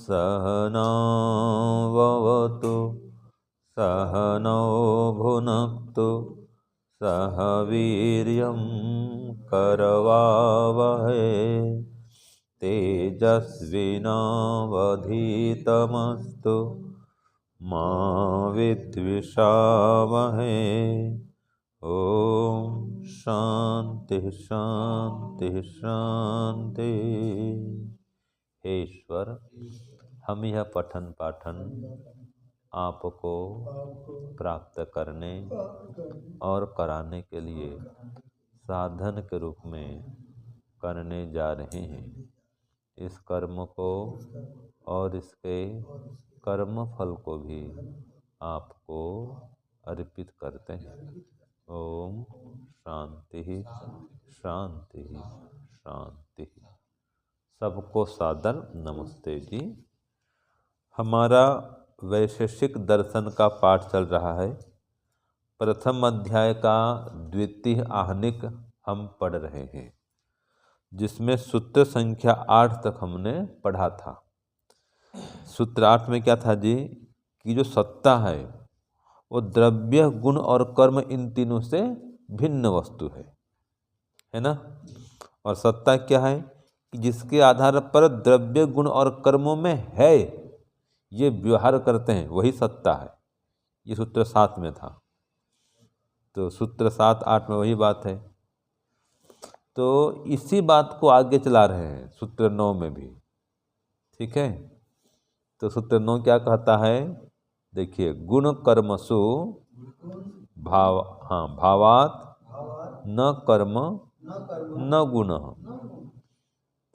सहनाववतु सहनौ भुनक्तु सह वीर्यं करवावहै तेजस्विनावधीतमस्तु मा विद्विषावहै। ओम शांति शांति शांति। हे ईश्वर, हम यह पठन पाठन आपको प्राप्त करने और कराने के लिए साधन के रूप में करने जा रहे हैं। इस कर्म को और इसके कर्म फल को भी आपको अर्पित करते हैं। ओम शांति शांति शांति। सबको सादर नमस्ते जी। हमारा वैशेषिक दर्शन का पाठ चल रहा है। प्रथम अध्याय का द्वितीय आहनिक हम पढ़ रहे हैं, जिसमें सूत्र संख्या 8 तक हमने पढ़ा था। सूत्र 8 में क्या था जी, कि जो सत्ता है वो द्रव्य गुण और कर्म इन तीनों से भिन्न वस्तु है ना। और सत्ता क्या है कि जिसके आधार पर द्रव्य गुण और कर्मों में है ये व्यवहार करते हैं, वही सत्ता है। ये सूत्र 7 में था, तो सूत्र 7 8 में वही बात है। तो इसी बात को आगे चला रहे हैं सूत्र 9 में भी। ठीक है, तो सूत्र 9 क्या कहता है, देखिए, गुण कर्मसु भावात न कर्म न गुण।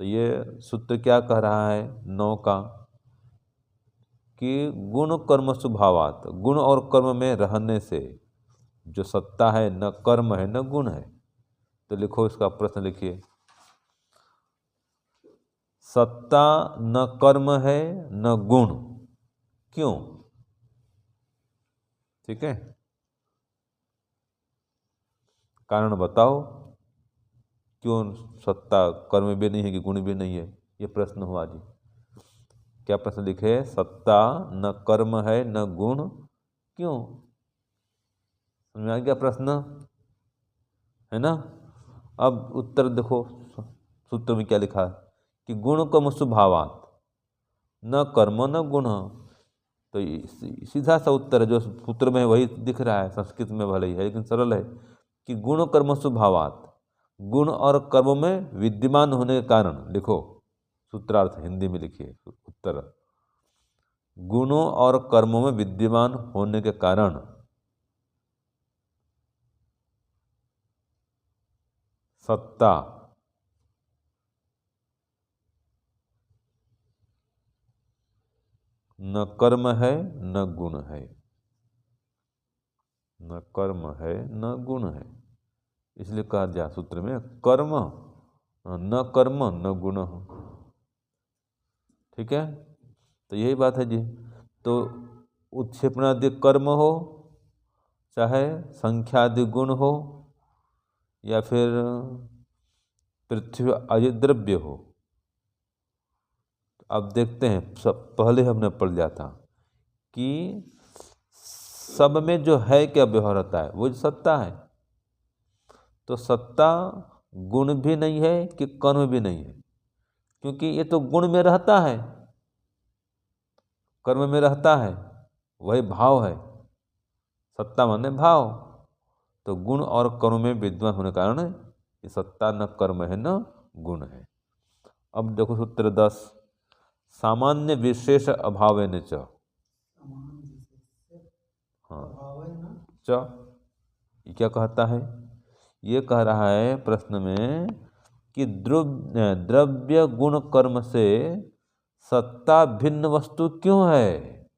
तो ये सूत्र क्या कह रहा है 9 का, कि गुण कर्मसु भावात, गुण और कर्म में रहने से जो सत्ता है न कर्म है न गुण है। तो लिखो, इसका प्रश्न लिखिए, सत्ता न कर्म है न गुण, क्यों? ठीक है, कारण बताओ, क्यों सत्ता कर्म भी नहीं है कि गुण भी नहीं है? ये प्रश्न हुआ जी। क्या प्रश्न लिखे, सत्ता न कर्म है न गुण, क्यों? समझ में आ गया प्रश्न, है ना। अब उत्तर देखो, सूत्र में क्या लिखा है कि गुण कर्मसु भावात न कर्म न गुण। तो सीधा सा उत्तर है, जो सूत्र में वही दिख रहा है, संस्कृत में भले ही है लेकिन सरल है, कि गुण कर्मसु भावात, गुण और कर्म में विद्यमान होने के कारण। लिखो सूत्रार्थ हिंदी में लिखिए उत्तर, गुणों और कर्मों में विद्यमान होने के कारण सत्ता न कर्म है न गुण है, न कर्म है न गुण है। इसलिए कहा जा सूत्र में कर्म न कर्म न गुण। ठीक है, तो यही बात है जी। तो उत्क्षेपणादि कर्म हो, चाहे संख्यादि गुण हो, या फिर पृथ्वी आदि द्रव्य हो। अब देखते हैं, सब पहले हमने पढ़ लिया था कि सब में जो है क्या व्यवहार होता है, वो सत्ता है। तो सत्ता गुण भी नहीं है कि कर्म भी नहीं है, क्योंकि ये तो गुण में रहता है, कर्म में रहता है, वही भाव है। सत्ता माने भाव, तो गुण और कर्म में विद्यमान होने के कारण ये सत्ता न कर्म है न गुण है। अब देखो सूत्र 10, सामान्य विशेष अभावेन च। हाँ, च ये क्या कहता है, ये कह रहा है प्रश्न में कि द्रव्य गुण कर्म से सत्ता भिन्न वस्तु क्यों है।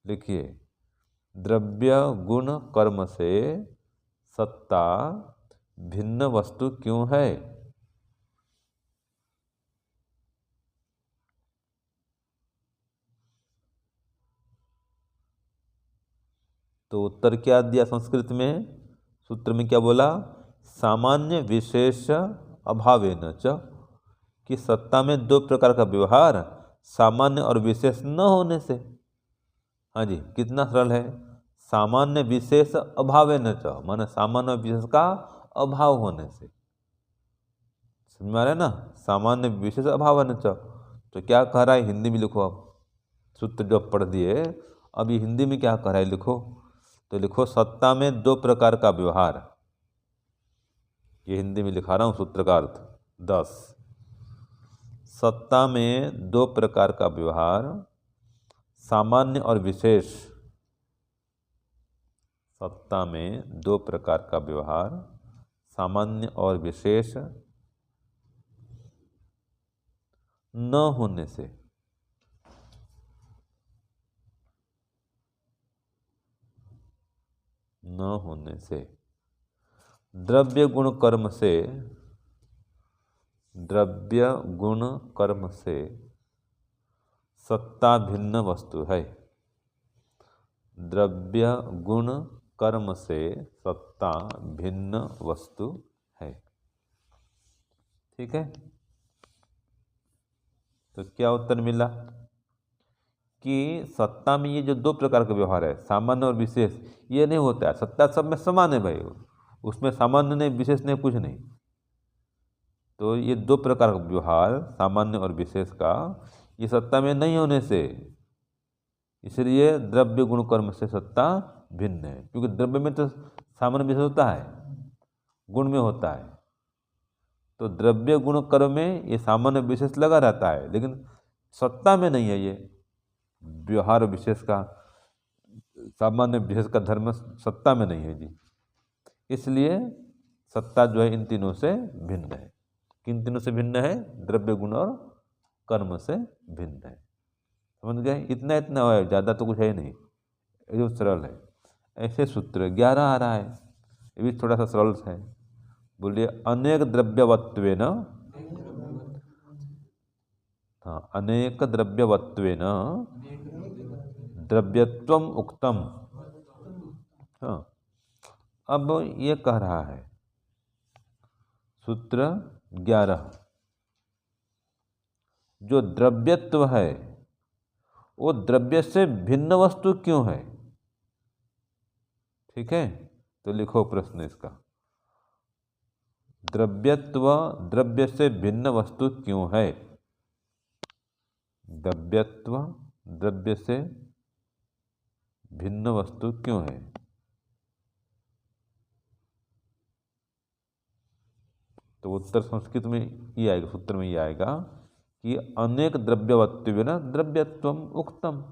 लिखिए, द्रव्य गुण कर्म से सत्ता भिन्न वस्तु क्यों है। तो उत्तर क्या दिया संस्कृत में, सूत्र में क्या बोला, सामान्य विशेष अभावेन च, कि सत्ता में दो प्रकार का व्यवहार सामान्य और विशेष न होने से। हाँ जी, कितना सरल है। सामान्य विशेष अभावेन च, माने सामान्य और विशेष का अभाव होने से। समझ में आ रहा है ना, सामान्य विशेष अभावेन च। तो क्या कह रहा है, हिंदी में लिखो। आप सूत्र जो पढ़ दिए, अब ये हिंदी में क्या कह रहा है लिखो। तो लिखो, सत्ता में दो प्रकार का व्यवहार। ये हिंदी में लिखा रहा हूँ सूत्र का अर्थ। 10, सत्ता में दो प्रकार का व्यवहार, सामान्य और विशेष। सत्ता में दो प्रकार का व्यवहार, सामान्य और विशेष न होने से। न होने से द्रव्य गुण कर्म से, द्रव्य गुण कर्म से सत्ता भिन्न वस्तु है। द्रव्य गुण कर्म से सत्ता भिन्न वस्तु है। ठीक है, तो क्या उत्तर मिला कि सत्ता में ये जो दो प्रकार का व्यवहार है, सामान्य और विशेष, ये नहीं होता है। सत्ता सब में समान है भाई, उसमें सामान्य नहीं, विशेष नहीं, कुछ नहीं। तो ये दो प्रकार का व्यवहार, सामान्य और विशेष का, ये सत्ता में नहीं होने से, इसलिए द्रव्य गुण कर्म से सत्ता भिन्न है। क्योंकि द्रव्य में तो सामान्य विशेष होता है, गुण में होता है। तो द्रव्य गुण कर्म में ये सामान्य विशेष लगा रहता है, लेकिन सत्ता में नहीं है। ये व्यवहार विशेष का, सामान्य विशेष का धर्म सत्ता में नहीं है जी। इसलिए सत्ता जो है इन तीनों से भिन्न है। किन तीनों से भिन्न है? द्रव्य गुण और कर्म से भिन्न है। समझ गए? इतना इतना है, ज़्यादा तो कुछ है नहीं, ये जो सरल है। ऐसे सूत्र 11 आ रहा है, ये भी थोड़ा सा सरल है। बोलिए, अनेक द्रव्यवत्वेन, हाँ, अनेक द्रव्यवत्वेन द्रव्यत्वम उक्तम। हाँ, अब ये कह रहा है सूत्र 11, जो द्रव्यत्व है वो द्रव्य से भिन्न वस्तु क्यों है? ठीक है, तो लिखो प्रश्न इसका। द्रव्यत्व द्रव्य से भिन्न वस्तु क्यों है? द्रव्यत्व द्रव्य से भिन्न वस्तु क्यों है? तो उत्तर संस्कृत में ये आएगा, सूत्र में ये आएगा कि अनेक द्रव्यवत्वेन द्रव्यत्वम उक्तम।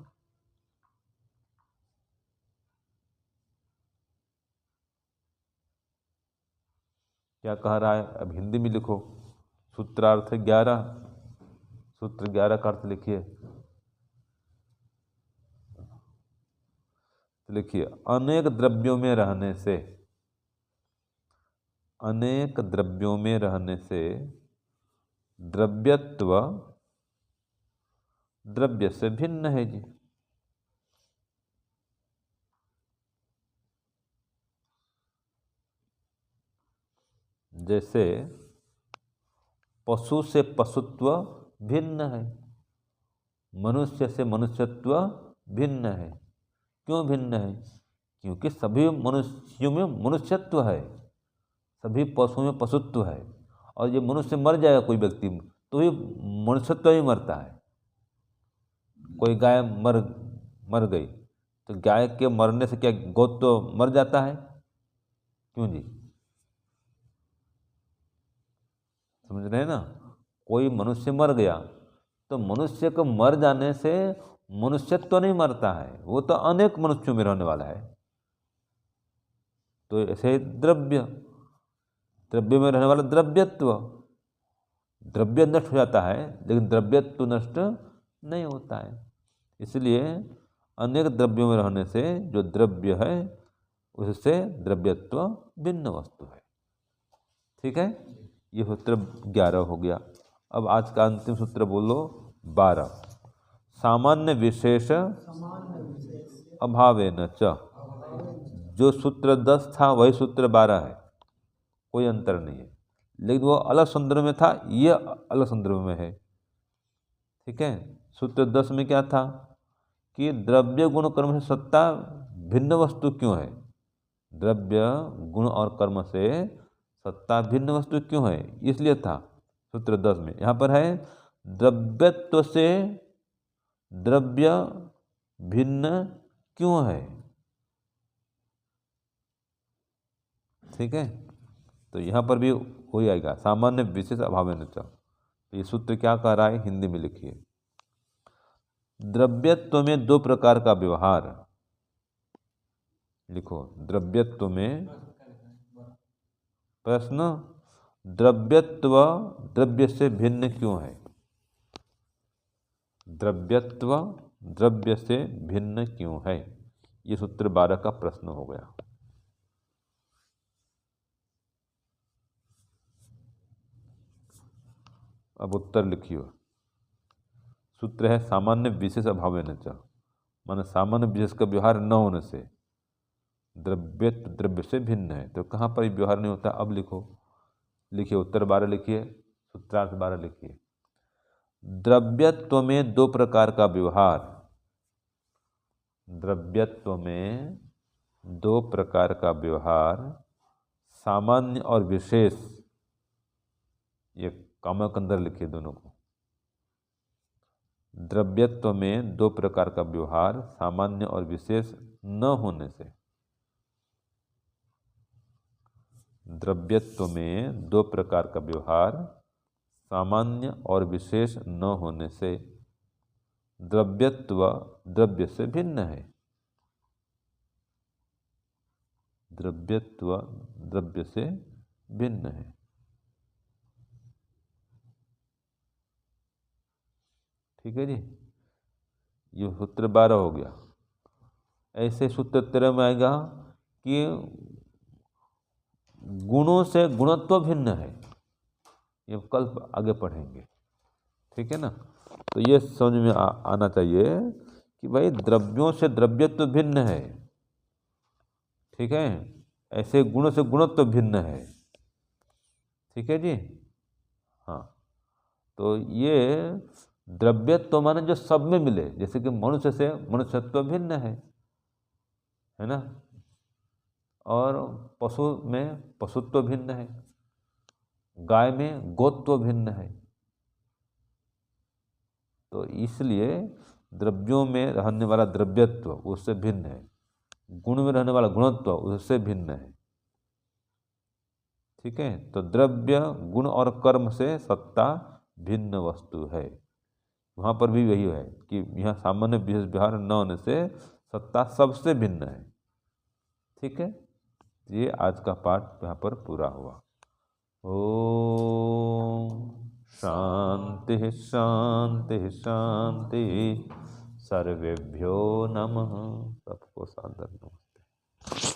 क्या कह रहा है? अब हिंदी में लिखो। सूत्रार्थ 11, सूत्र 11 का अर्थ लिखिए। लिखिए, अनेक द्रव्यों में रहने से, अनेक द्रव्यों में रहने से द्रव्यत्व द्रव्य से भिन्न है जी। जैसे पशु से पशुत्व भिन्न है, मनुष्य से मनुष्यत्व भिन्न है। क्यों भिन्न है? क्योंकि सभी मनुष्यों में मनुष्यत्व है, सभी पशुओं में पशुत्व है। और ये मनुष्य मर जाएगा कोई व्यक्ति, तो ये मनुष्यत्व ही मरता है। कोई गाय मर गई, तो गाय के मरने से क्या गौ तो मर जाता है? क्यों जी? समझ रहे हैं ना? कोई मनुष्य मर गया, तो मनुष्य को मर जाने से मनुष्यत्व तो नहीं मरता है, वो तो अनेक मनुष्यों में रहने वाला है। तो ऐसे द्रव्य, द्रव्य में रहने वाला द्रव्यत्व, द्रव्य नष्ट हो जाता है लेकिन द्रव्यत्व नष्ट नहीं होता है। इसलिए अनेक द्रव्यों में रहने से जो द्रव्य है उससे द्रव्यत्व भिन्न वस्तु है। ठीक है, ये सूत्र 11 हो गया। अब आज का अंतिम सूत्र बोलो 12, सामान्य विशेष अभावेन च। जो सूत्र 10 था वही सूत्र 12 है, कोई अंतर नहीं है, लेकिन वो अलग संदर्भ में था, ये अलग संदर्भ में है। ठीक है। सूत्र 10 में क्या था कि द्रव्य गुण कर्म से सत्ता भिन्न वस्तु क्यों है। द्रव्य गुण और कर्म से सत्ता भिन्न वस्तु क्यों है, इसलिए था सूत्र 10 में। यहाँ पर है द्रव्यत्व से द्रव्य भिन्न क्यों है। ठीक है, तो यहाँ पर भी वही आएगा, सामान्य विशेष अभावेन च। ये सूत्र क्या कह रहा है, हिंदी में लिखिए। द्रव्यत्व में दो प्रकार का व्यवहार, लिखो द्रव्यत्व में प्रश्न, द्रव्यत्व द्रव्य से भिन्न क्यों है। द्रव्यत्व द्रव्य से भिन्न क्यों है, ये सूत्र 12 का प्रश्न हो गया। अब उत्तर लिखिए। सूत्र है सामान्य विशेष अभावेन च, माने सामान्य विशेष का व्यवहार न होने से द्रव्य द्रव्य से भिन्न है। तो कहाँ पर व्यवहार नहीं होता, अब लिखो, लिखिए उत्तर 12 लिखिए, सूत्रार्थ 12 लिखिए। द्रव्यत्व में दो प्रकार का व्यवहार, द्रव्यत्व में दो प्रकार का व्यवहार, सामान्य और विशेष, ये कामा के अंदर लिखिए दोनों को। द्रव्यत्व में दो प्रकार का व्यवहार सामान्य और विशेष न होने से, द्रव्यत्व में दो प्रकार का व्यवहार सामान्य और विशेष न होने से द्रव्यत्व द्रव्य से भिन्न है। द्रव्यत्व द्रव्य से भिन्न है। ठीक है जी, ये सूत्र 12 हो गया। ऐसे सूत्र 13 में आएगा कि गुणों से गुणत्व भिन्न है, ये कल आगे पढ़ेंगे। ठीक है ना, तो ये समझ में आना चाहिए कि भाई द्रव्यों से द्रव्यत्व भिन्न है। ठीक है, ऐसे गुणों से गुणत्व भिन्न है। ठीक है जी, हाँ, तो ये द्रव्यत्व माने जो सब में मिले, जैसे कि मनुष्य से मनुष्यत्व भिन्न है ना, और पशु में पशुत्व भिन्न है, गाय में गोत्व भिन्न है। तो इसलिए द्रव्यों में रहने वाला द्रव्यत्व उससे भिन्न है, गुण में रहने वाला गुणत्व उससे भिन्न है। ठीक है, तो द्रव्य गुण और कर्म से सत्ता भिन्न वस्तु है। वहाँ पर भी वही है कि यहाँ सामान्य विशेष व्यवहार न होने से सत्ता सबसे भिन्न है। ठीक है, ये आज का पाठ यहाँ पर पूरा हुआ। ओम शांति शांति शांति, सर्वेभ्यो नमः। सबको सादर नमस्ते।